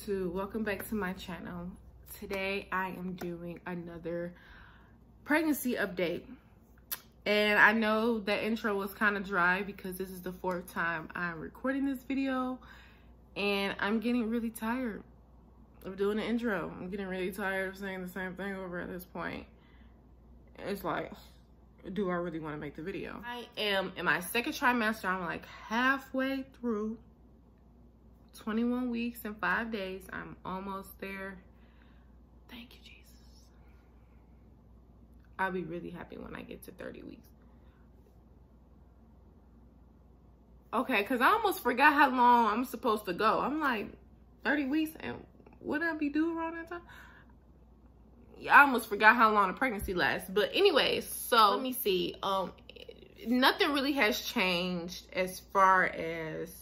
YouTube, welcome back to my channel. Today I am doing another pregnancy update, and I know that intro was kind of dry because this is the 4th time I'm recording this video, and I'm getting really tired of doing the intro. I'm getting really tired of saying the same thing over at this point. It's like, do I really want to make the video? I am in my 2nd trimester. I'm like halfway through 21 weeks and 5 days. I'm almost there. Thank you, Jesus. I'll be really happy when I get to 30 weeks. Okay, because I almost forgot how long I'm supposed to go. I'm like, 30 weeks, and what I be doing around that time? Yeah, I almost forgot how long the pregnancy lasts. But anyways, so let me see. Nothing really has changed as far as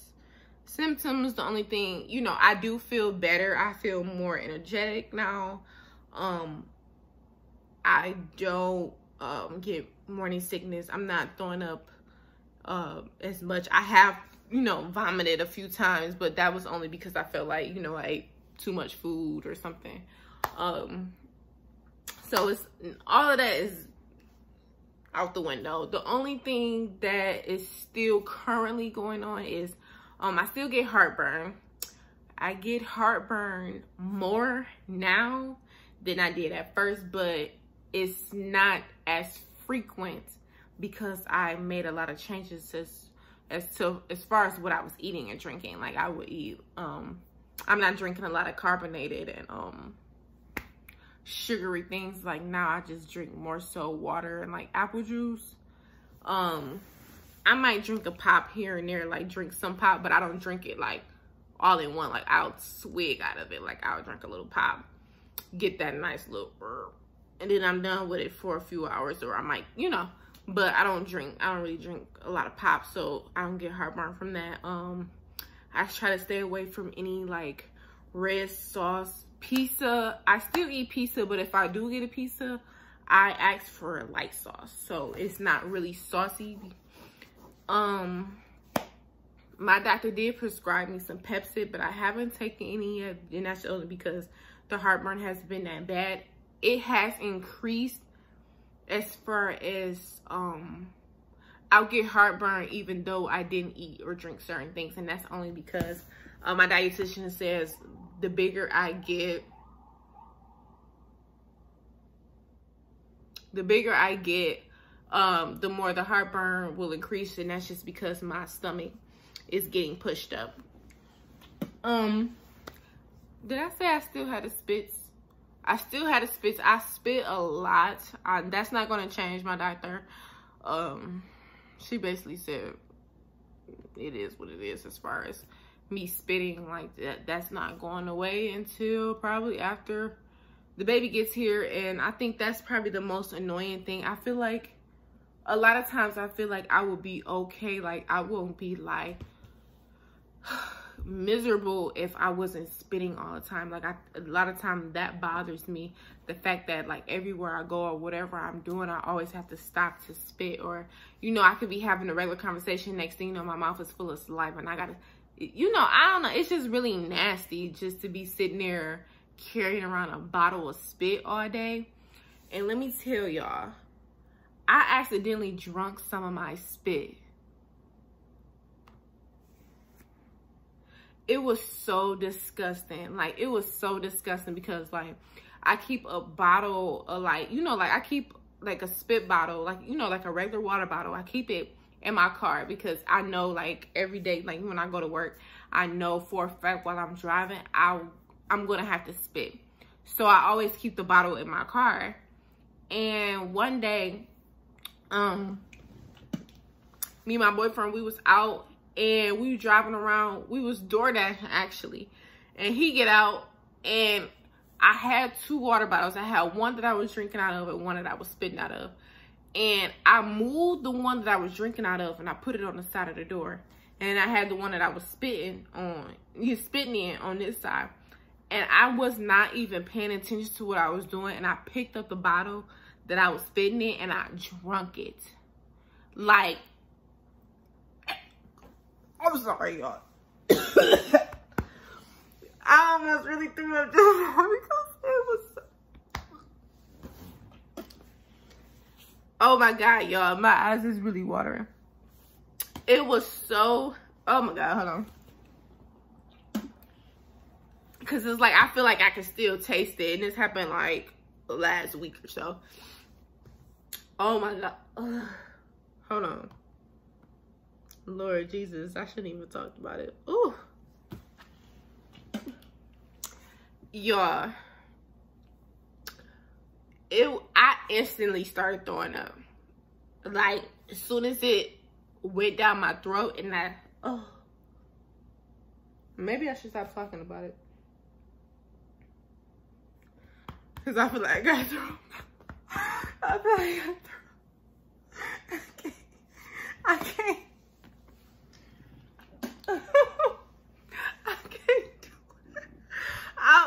symptoms. The only thing, you know, I do feel better. I feel more energetic now. I don't get morning sickness. I'm not throwing up as much. I have, you know, vomited a few times, but that was only because I felt like, you know, I ate too much food or something. So it's all of that is out the window. The only thing that is still currently going on is I still get heartburn. I get heartburn more now than I did at first, but it's not as frequent because I made a lot of changes as far as what I was eating and drinking. Like I would eat, I'm not drinking a lot of carbonated and sugary things. Like now I just drink more so water and like apple juice. I might drink a pop here and there, like drink some pop, but I don't drink it like all in one. Like I'll swig out of it. Like I'll drink a little pop, get that nice little burp, and then I'm done with it for a few hours, or I might, you know, but I don't really drink a lot of pop, so I don't get heartburn from that. I try to stay away from any like red sauce. Pizza, I still eat pizza, but if I do get a pizza, I ask for a light sauce, so it's not really saucy. My doctor did prescribe me some Pepcid, but I haven't taken any yet, and that's only because the heartburn has been that bad. It has increased as far as I'll get heartburn even though I didn't eat or drink certain things, and that's only because my dietitian says the bigger I get, the more the heartburn will increase, and that's just because my stomach is getting pushed up. Did I say I still had the spits? I still had the spits. I spit a lot. That's not going to change. My doctor, she basically said it is what it is as far as me spitting. Like that's not going away until probably after the baby gets here. And I think that's probably the most annoying thing. I feel like a lot of times I feel like I will be okay. Like I won't be like miserable if I wasn't spitting all the time. Like a lot of times that bothers me. The fact that like everywhere I go or whatever I'm doing, I always have to stop to spit. Or, you know, I could be having a regular conversation. Next thing you know, my mouth is full of saliva and I gotta, you know, I don't know. It's just really nasty just to be sitting there carrying around a bottle of spit all day. And let me tell y'all, I accidentally drunk some of my spit. It was so disgusting. Like, it was so disgusting because, like, I keep a bottle of, like, you know, like, I keep, like, a spit bottle, like, you know, like a regular water bottle. I keep it in my car because I know, like, every day, like, when I go to work, I know for a fact while I'm driving, I'm going to have to spit. So I always keep the bottle in my car. And one day, me and my boyfriend, we was out and we were driving around. We was DoorDashing actually, and he get out and I had 2 water bottles. I had one that I was drinking out of and one that I was spitting out of, and I moved the one that I was drinking out of and I put it on the side of the door, and I had the one that I was spitting in on this side, and I was not even paying attention to what I was doing, and I picked up the bottle that I was spitting in and I drunk it. Like, I'm sorry, y'all. I almost really threw up just because it was so... Oh my God, y'all, my eyes is really watering. It was so, oh my God, hold on. Cause it's like, I feel like I can still taste it. And this happened like last week or so. Oh my God. Ugh. Hold on. Lord Jesus, I shouldn't even talk about it. Ooh. Y'all. I instantly started throwing up. Like, as soon as it went down my throat and oh. Maybe I should stop talking about it. Cause I feel like I got through. I feel like I got through. I can't. I can't do it.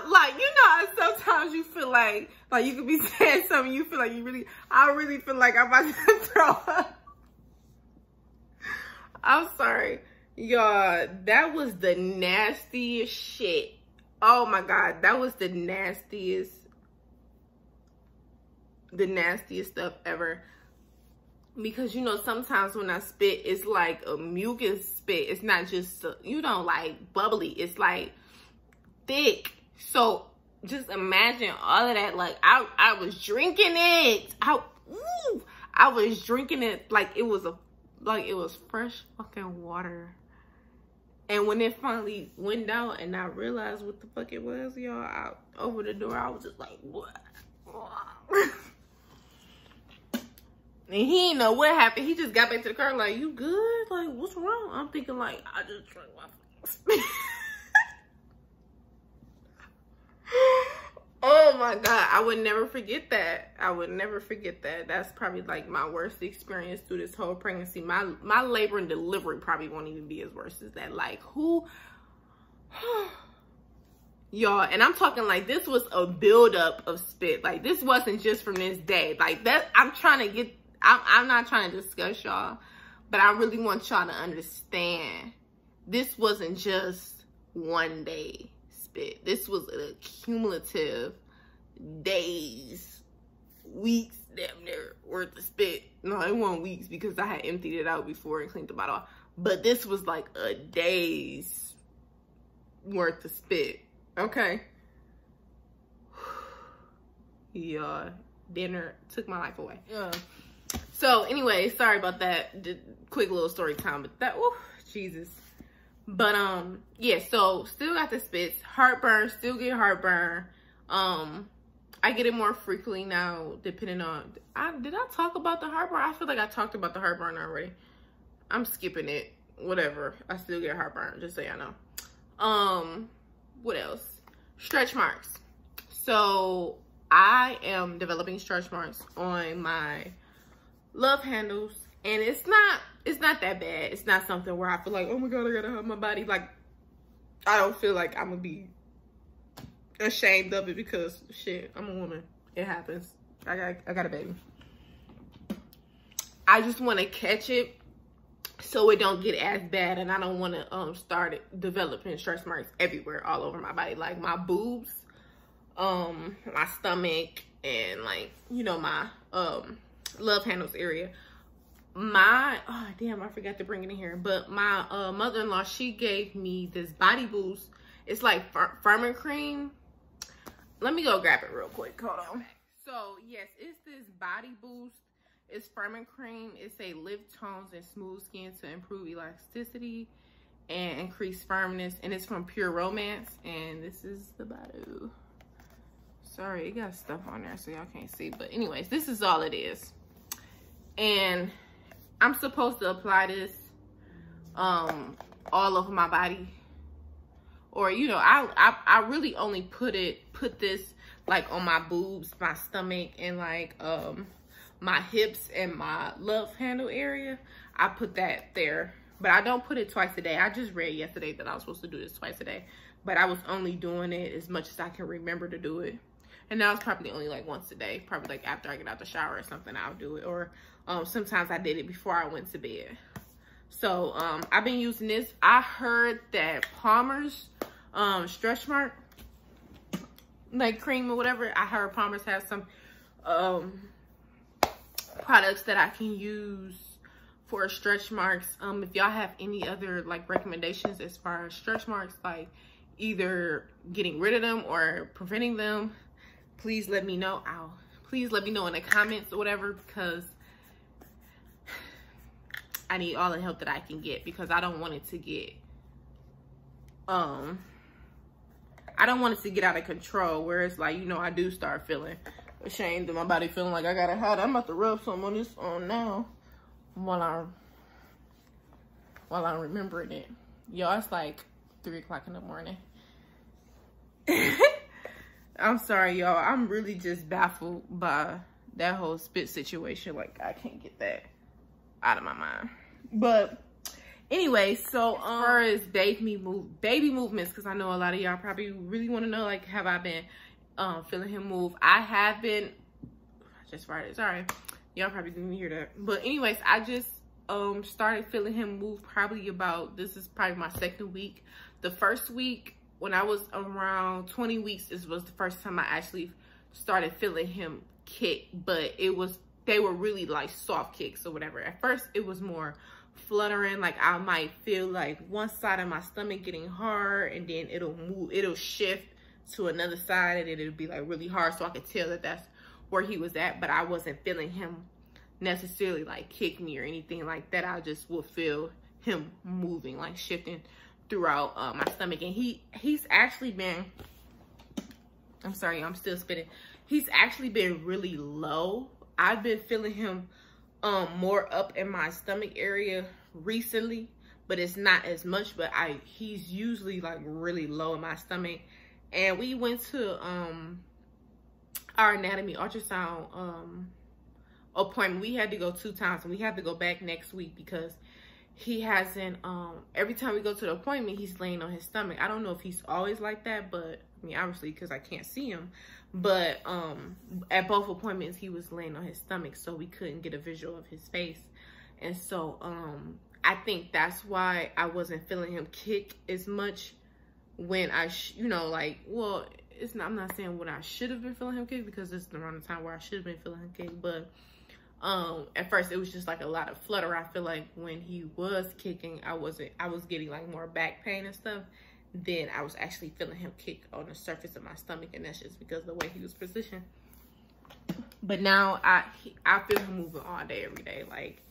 Like, you know how sometimes you feel like you could be saying something, you feel like I really feel like I'm about to throw up. I'm sorry. Y'all, that was the nastiest shit. Oh my God, that was the nastiest stuff ever. Because, you know, sometimes when I spit, it's like a mucus spit. It's not just, you know, like bubbly. It's like thick. So just imagine all of that. Like, I was drinking it. I was drinking it like it was fresh fucking water. And when it finally went down and I realized what the fuck it was, y'all, out over the door, I was just like, what? And he didn't know what happened. He just got back to the car like, you good? Like, what's wrong? I'm thinking like, I just drank my spit. Oh my God, I would never forget that. I would never forget that. That's probably like my worst experience through this whole pregnancy. My labor and delivery probably won't even be as worse as that. Like, who? Y'all, and I'm talking like this was a buildup of spit. Like, this wasn't just from this day. Like, that, I'm not trying to discuss y'all, but I really want y'all to understand. This wasn't just one day spit. This was a cumulative days, weeks, damn near worth of spit. No, it wasn't weeks because I had emptied it out before and cleaned the bottle off. But this was like a day's worth of spit. Okay. Yeah, dinner took my life away. Yeah. So anyway, sorry about that. Quick little story time, but that, oh, Jesus. But yeah, so still got the spits. Heartburn, still get heartburn. I get it more frequently now, depending on, did I talk about the heartburn? I feel like I talked about the heartburn already. I'm skipping it. Whatever. I still get heartburn, just so y'all know. What else? Stretch marks. So I am developing stretch marks on my love handles, and it's not that bad. It's not something where I feel like, oh my God, I gotta hug my body. Like, I don't feel like I'm gonna be ashamed of it because shit, I'm a woman. It happens. I got a baby. I just want to catch it so it don't get as bad, and I don't want to start developing stretch marks everywhere, all over my body, like my boobs, my stomach, and like, you know, my love handles area. Oh damn, I forgot to bring it in here, but my mother-in-law, she gave me this body boost. It's like firming cream. Let me go grab it real quick. Hold on. So yes, it's this body boost. It's firming cream. It's a lift tones and smooth skin to improve elasticity and increase firmness. And it's from Pure Romance. And this is the bottle. Sorry, it got stuff on there so y'all can't see. But anyways, this is all it is. And I'm supposed to apply this all over my body. Or, you know, I really only put this like on my boobs, my stomach, and like my hips and my love handle area. I put that there, but I don't put it twice a day. I just read yesterday that I was supposed to do this twice a day, but I was only doing it as much as I can remember to do it. And now it's probably only like once a day, probably like after I get out the shower or something, I'll do it. Or sometimes I did it before I went to bed. So I've been using this. I heard that Palmer's stretch mark, like cream or whatever. I heard Palmer's has some products that I can use for stretch marks. If y'all have any other like recommendations as far as stretch marks, like either getting rid of them or preventing them, please let me know. Please let me know in the comments or whatever, because I need all the help that I can get, because I don't want it to get I don't want it to get out of control where it's like, you know, I do start feeling ashamed of my body, feeling like I gotta hide. I'm about to rub some on this on now while I'm remembering it. Y'all, it's like 3 o'clock in the morning. I'm sorry, y'all. I'm really just baffled by that whole spit situation. Like, I can't get that out of my mind. But anyway, so as far as baby movements, because I know a lot of y'all probably really want to know, like, have I been feeling him move? I have been. Just farted. Sorry, y'all probably didn't hear that. But anyways, I just started feeling him move probably about, this is probably my 2nd week. The first week, when I was around 20 weeks, this was the first time I actually started feeling him kick. But they were really like soft kicks or whatever. At first, it was more fluttering, like I might feel like one side of my stomach getting hard, and then it'll shift to another side, and it'll be like really hard, so I could tell that that's where he was at. But I wasn't feeling him necessarily like kick me or anything like that. I just would feel him moving, like shifting throughout my stomach. And he's actually been, I'm sorry, I'm still spitting. He's actually been really low. I've been feeling him more up in my stomach area recently, but it's not as much. But he's usually like really low in my stomach. And we went to our anatomy ultrasound appointment. We had to go 2 times, and we have to go back next week because he hasn't, every time we go to the appointment, he's laying on his stomach. I don't know if he's always like that, but I mean, obviously, because I can't see him. But at both appointments, he was laying on his stomach, so we couldn't get a visual of his face. And so I think that's why I wasn't feeling him kick as much when you know, like, well, I'm not saying what I should have been feeling him kick, because this is around the time where I should have been feeling him kick. But at first, it was just like a lot of flutter. I feel like when he was kicking, I was getting like more back pain and stuff. Then I was actually feeling him kick on the surface of my stomach, and that's just because of the way he was positioned. But now I feel him moving all day, every day. Like,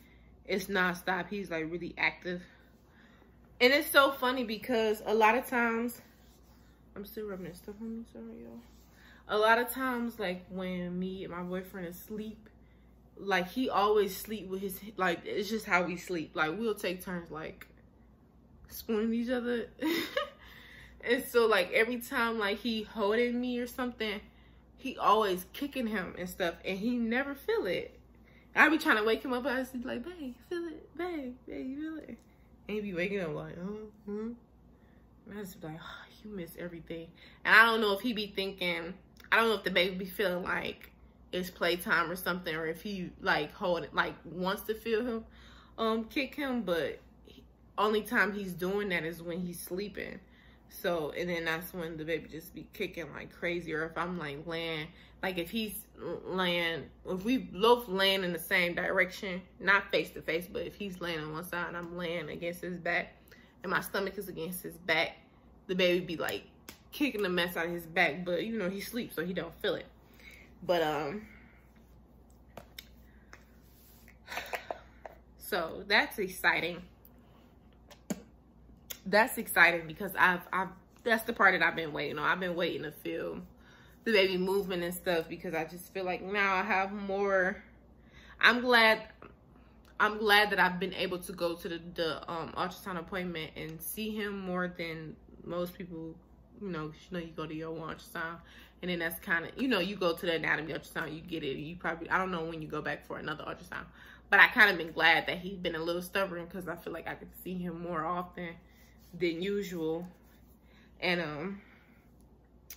it's nonstop. He's like really active. And it's so funny because a lot of times, I'm still rubbing this stuff on me, sorry y'all. A lot of times, like when me and my boyfriend is asleep, like he always sleep with his, like, it's just how we sleep. Like, we'll take turns like spooning each other. And so like every time like he holding me or something, he always kicking him and stuff, and he never feel it. I be trying to wake him up, I just be like, babe, feel it, babe, you feel it? And he be waking up like, and I just be like, oh, you miss everything. And I don't know if he be thinking, I don't know if the baby be feeling like it's playtime or something, or if he like wants to feel him kick him. But only time he's doing that is when he's sleeping. So, and then that's when the baby just be kicking like crazy. Or if I'm like laying, like if he's laying, if we both laying in the same direction, not face to face, but if he's laying on one side and I'm laying against his back and my stomach is against his back, the baby be like kicking the mess out of his back. But you know, he sleeps, so he don't feel it. But so that's exciting. That's exciting because that's the part that I've been waiting on. I've been waiting to feel the baby movement and stuff, because I just feel like now I have more. I'm glad that I've been able to go to the ultrasound appointment and see him more than most people. You know, you go to your ultrasound, and then that's kind of, you know, you go to the anatomy ultrasound, you get it. You probably, I don't know when you go back for another ultrasound, but I kind of been glad that he's been a little stubborn, because I feel like I could see him more often than usual. And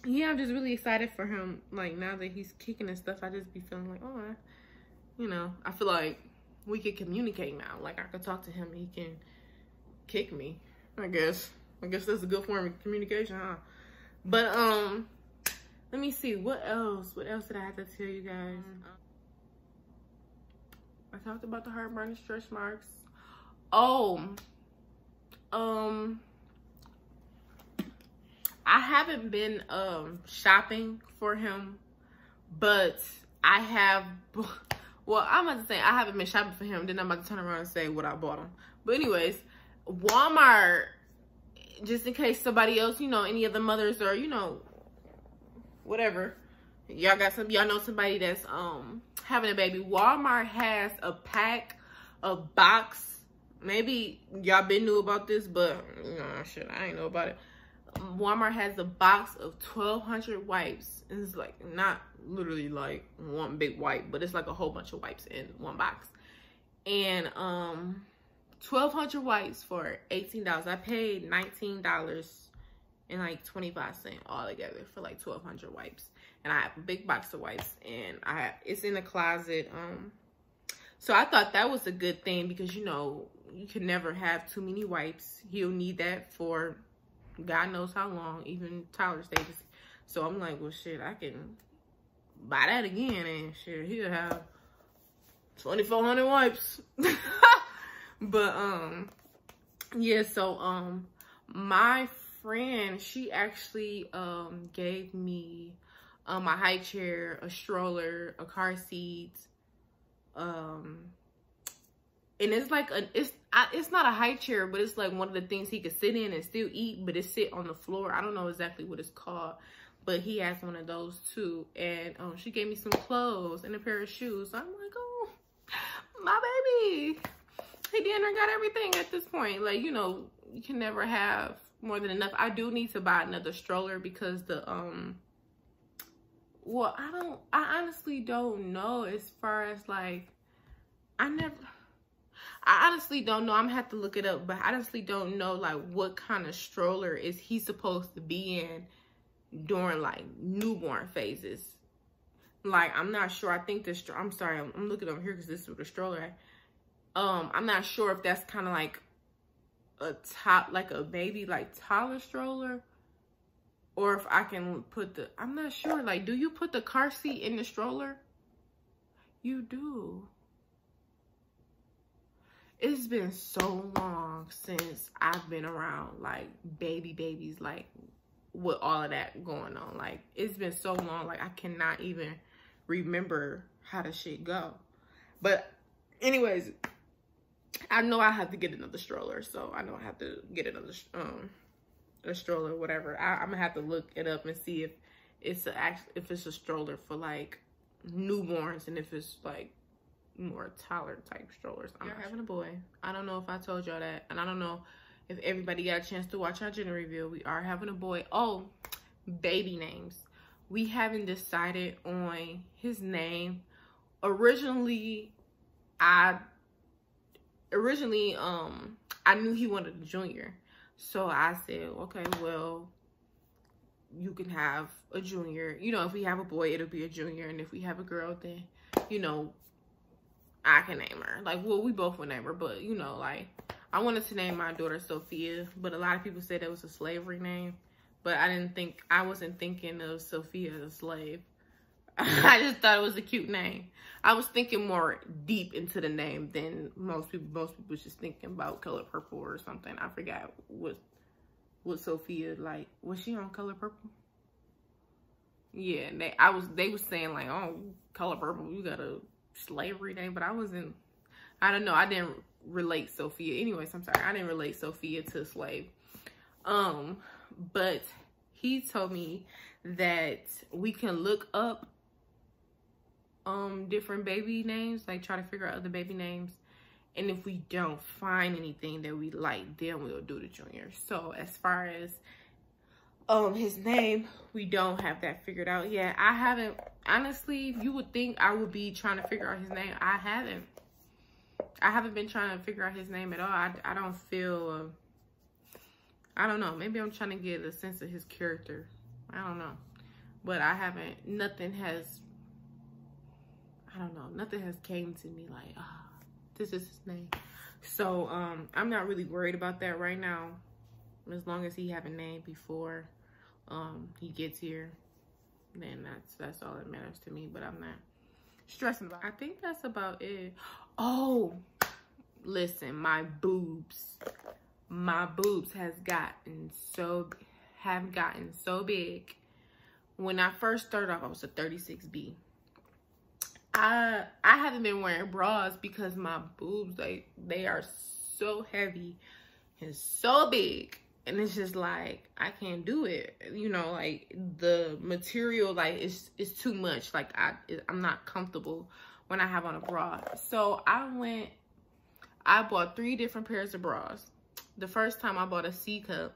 yeah, I'm just really excited for him. Like, now that he's kicking and stuff, I just be feeling like, oh, you know, I feel like we could communicate now. Like, I could talk to him and he can kick me, I guess. I guess that's a good form of communication, huh? But let me see, what else did I have to tell you guys? I talked about the heartburn and stretch marks. Oh, I haven't been shopping for him, but I have, well, I'm about to say I haven't been shopping for him, then I'm about to turn around and say what I bought him. But anyways, Walmart, just in case somebody else, you know, any of the mothers or, you know, whatever, y'all know somebody that's having a baby. Walmart has a box. Maybe y'all been knew about this, but you know, shit, I ain't know about it. Walmart has a box of 1,200 wipes. And it's like not literally like one big wipe, but it's like a whole bunch of wipes in one box. And 1,200 wipes for $18. I paid $19 and like 25 cents all together for like 1,200 wipes. And I have a big box of wipes, and it's in the closet. So I thought that was a good thing because, you know, you can never have too many wipes. He'll need that for God knows how long, even Tyler stages. So I'm like, well, shit, I can buy that again, and shit, he'll have 2,400 wipes. But yeah, so my friend, she actually gave me my high chair, a stroller, a car seat, and it's like it's not a high chair, but it's like one of the things he could sit in and still eat, but it sit on the floor. I don't know exactly what it's called, but he has one of those too. And she gave me some clothes and a pair of shoes. So I'm like, oh, my baby, he damn near got everything at this point. Like, you know, you can never have more than enough. I do need to buy another stroller because the well, I honestly don't know as far as like, I honestly don't know. I'm gonna have to look it up, but I honestly don't know like what kind of stroller is he supposed to be in during like newborn phases. Like, I'm not sure. I think this, I'm sorry, I'm looking over here because this is what the stroller at. I'm not sure if that's kind of like a baby like toddler stroller, or if I can put I'm not sure. Like, do you put the car seat in the stroller? You do. It's been so long since I've been around like babies, like with all of that going on. Like, it's been so long, like I cannot even remember how the shit go. But anyways, I know I have to get another stroller, so I know I have to get another a stroller, whatever. I'm gonna have to look it up and see if it's a stroller for like newborns, and if it's like more toddler type strollers. I'm having a boy. I don't know if I told y'all that, and I don't know if everybody got a chance to watch our gender reveal. We are having a boy. Oh, baby names. We haven't decided on his name. Originally I knew he wanted a junior, so I said, okay, well, you can have a junior. You know, if we have a boy, it'll be a junior, and if we have a girl, then, you know, I can name her. Like, well, we both would name her, but, you know, like, I wanted to name my daughter Sophia, but a lot of people said it was a slavery name, but I wasn't thinking of Sophia as a slave. I just thought it was a cute name. I was thinking more deep into the name than most people. Most people was just thinking about Color Purple or something. I forgot what Sophia, like, was she on Color Purple? Yeah, they was saying like, oh, Color Purple, you got a slavery name, but I don't know. I didn't relate Sophia. Anyways, I'm sorry. I didn't relate Sophia to a slave. But he told me that we can look up different baby names, like try to figure out other baby names, and if we don't find anything that we like, then we'll do the junior. So as far as his name, we don't have that figured out yet. I haven't, honestly, you would think I would be trying to figure out his name. I haven't been trying to figure out his name at all. I don't feel I don't know, maybe I'm trying to get a sense of his character. I don't know, but nothing has came to me like, this is his name. So I'm not really worried about that right now. As long as he have a name before he gets here, then that's all that matters to me. But I'm not stressing about it. I think that's about it. Oh, listen, my boobs have gotten so big. When I first started off, I was a 36B. I haven't been wearing bras because my boobs, they are so heavy and so big, and it's just like I can't do it. You know, like the material, like it's too much. Like I'm not comfortable when I have on a bra. So I bought 3 different pairs of bras. The first time I bought a C cup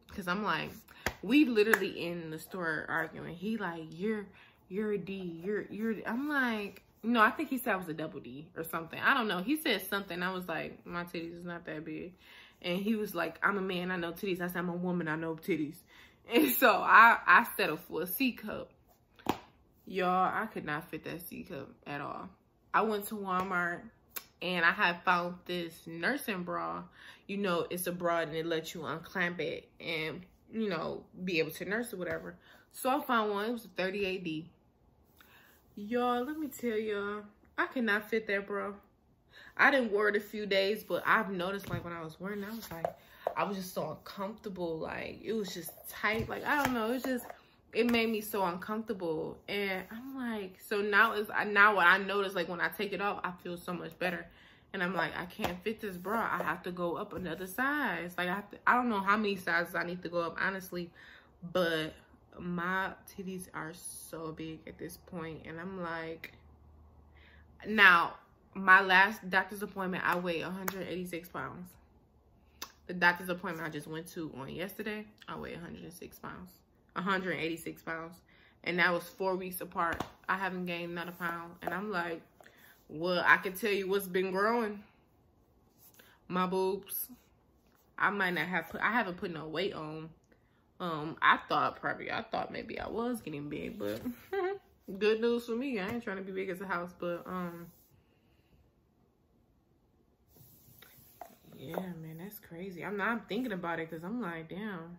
because I'm like, we literally in the store arguing. He like, you're a D, you're. I'm like, no, I think he said I was a double D or something. I don't know. He said something. I was like, my titties is not that big. And he was like, I'm a man, I know titties. I said, I'm a woman, I know titties. And so I settled for a C cup. Y'all, I could not fit that C cup at all. I went to Walmart and I had found this nursing bra. You know, it's a bra and it lets you unclamp it and, you know, be able to nurse or whatever. So I found one. It was a 38D. Y'all, let me tell y'all, I could not fit that bra. I didn't wear it a few days, but I've noticed, like, when I was wearing it, I was just so uncomfortable. Like, it was just tight. Like, I don't know. It made me so uncomfortable. And I'm like, so now what I notice, like, when I take it off, I feel so much better. And I'm like, I can't fit this bra. I have to go up another size. Like, I don't know how many sizes I need to go up, honestly. But my titties are so big at this point. And I'm like, now, my last doctor's appointment, I weighed 186 pounds. The doctor's appointment I just went to on yesterday, I weighed 186 pounds. And that was 4 weeks apart. I haven't gained another pound. And I'm like, well, I can tell you what's been growing. My boobs. I haven't put no weight on. I thought maybe I was getting big, but good news for me. I ain't trying to be big as a house, but yeah, man, that's crazy. I'm thinking about it because I'm like, damn.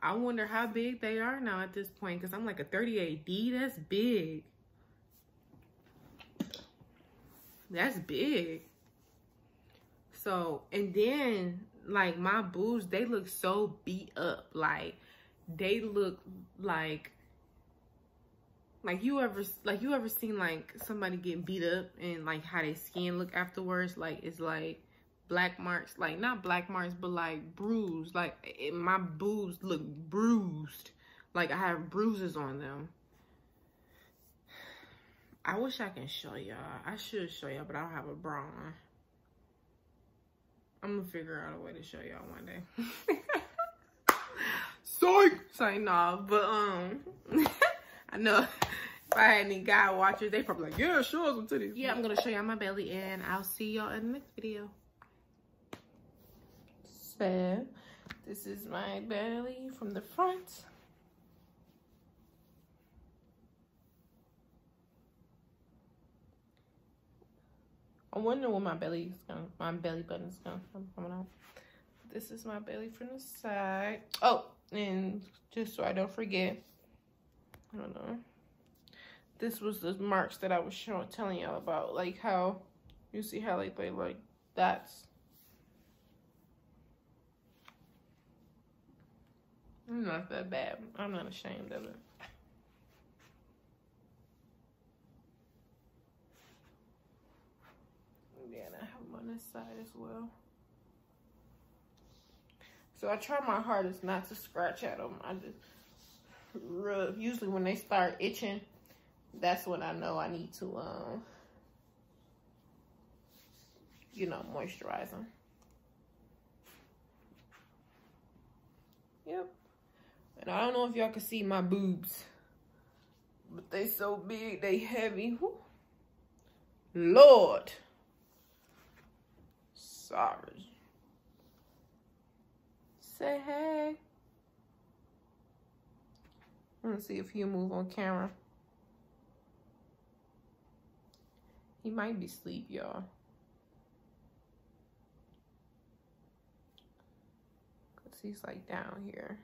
I wonder how big they are now at this point because I'm like a 38D. That's big. That's big. So, and then, like, my boobs, they look so beat up. Like, they look like you ever seen, like, somebody get beat up and, like, how their skin look afterwards? Like, it's, like, black marks. Like, not black marks, but, like, bruised. Like, my boobs look bruised. Like, I have bruises on them. I wish I can show y'all. I should show y'all, but I don't have a bra on. I'm gonna figure out a way to show y'all one day. Sorry, nah, but I know if I had any guy watchers, they probably like, yeah, show us some titties. Yeah, I'm gonna show y'all my belly, and I'll see y'all in the next video. So, this is my belly from the front. I wonder when my belly button's coming out. This is my belly from the side. Oh, and just so I don't forget, I don't know. This was the marks that I was telling y'all about, like how you see how like they like dots. I'm not that bad. I'm not ashamed of it. Yeah, and I have them on this side as well. So I try my hardest not to scratch at them. I just rub. Usually when they start itching, that's when I know I need to, you know, moisturize them. Yep. And I don't know if y'all can see my boobs, but they so big, they heavy. Whew. Lord. Sorry. Say hey. Let's see if he'll move on camera. He might be asleep, y'all. Cause he's like down here.